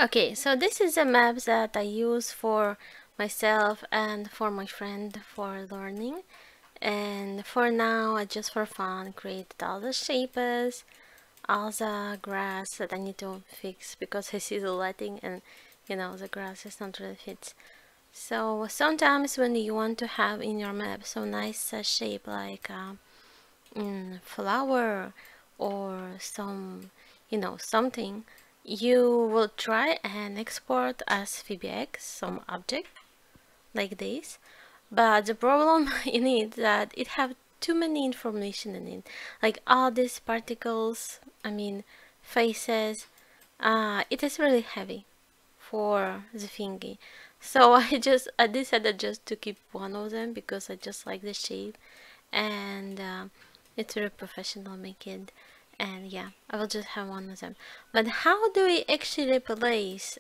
Okay, so this is a map that I use for myself and for my friend for learning. And for now, I just for fun created all the shapes, all the grass that I need to fix because I see the lighting and the grass is not really fit. So sometimes when you want to have in your map so nice shape like flower or something, you will try and export as VBX some object like this. But the problem in it that it have too many information in it, like all these particles, I mean faces. It is really heavy for the thingy. So I decided just to keep one of them because I just like the shape, and it's very professional make it. And yeah, I will just have one of them. But how do we actually place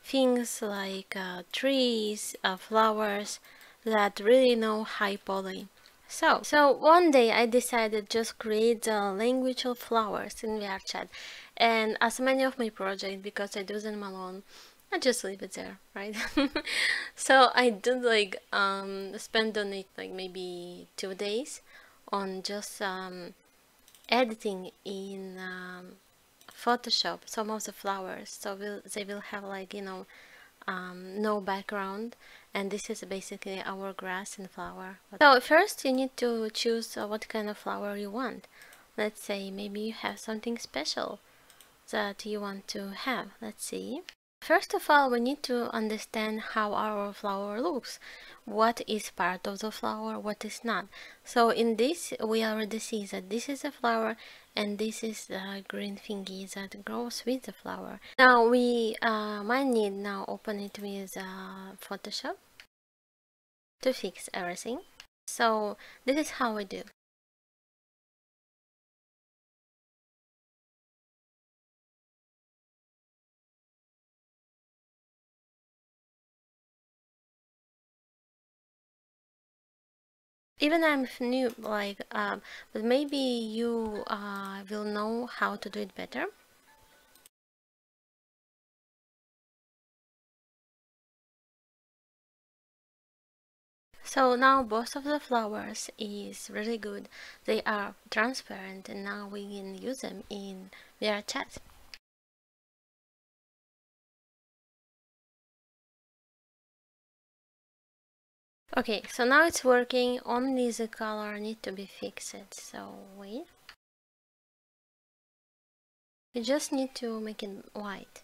things like trees, flowers that really know high poly? So one day I decided just create the language of flowers in vrchat, and as many of my projects, because I do them alone, I just leave it there, right? So I did like spend on it like maybe 2 days on just editing in Photoshop some of the flowers, so they will have like no background, and this is basically our grass and flower. So first you need to choose what kind of flower you want. Let's say maybe you have something special that you want to have. Let's see. First of all, we need to understand how our flower looks. What is part of the flower, what is not. So in this, we already see that this is a flower and this is the green thingy that grows with the flower. Now we might need now open it with Photoshop to fix everything. So this is how we do. Even I'm new, like, but maybe you will know how to do it better. So now both of the flowers is really good. They are transparent, and now we can use them in vrchat. Okay, so now it's working. Only the color need to be fixed. So wait. You just need to make it white.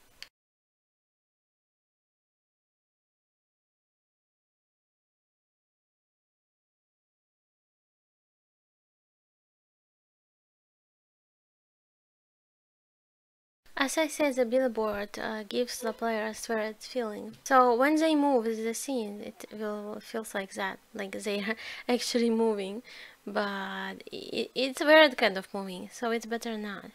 As I said, the billboard gives the player a spirit feeling. So when they move the scene, it will feels like that, like they are actually moving, but it's weird kind of moving, so it's better not.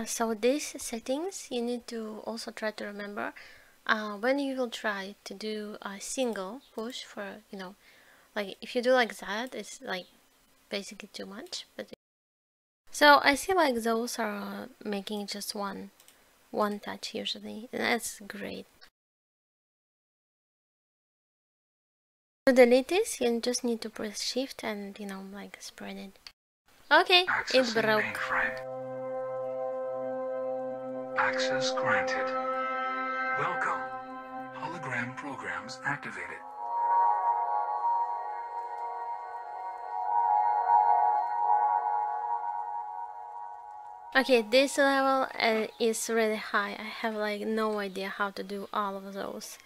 So these settings you need to also try to remember when you will try to do a single push for, like if you do like that, it's like basically too much. But so I see like those are making just one touch usually, and that's great. To delete this, you just need to press shift and like spread it. Okay, it broke. Mainframe. Access granted. Welcome. Hologram programs activated. Okay, this level is really high. I have like no idea how to do all of those.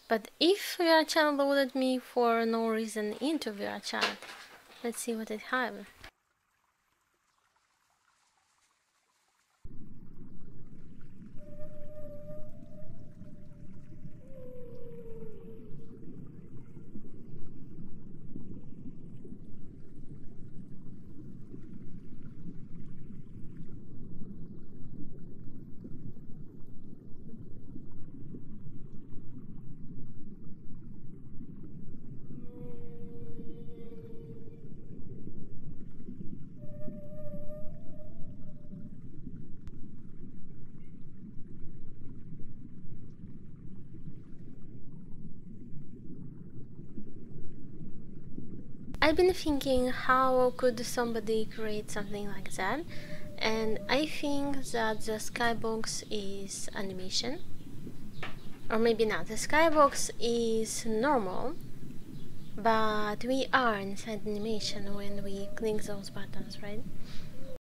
But if vrchat loaded me for no reason into vrchat, let's see what it have. I've been thinking how could somebody create something like that, and I think that the skybox is animation, or maybe not. The skybox is normal, but we are inside animation when we click those buttons, right?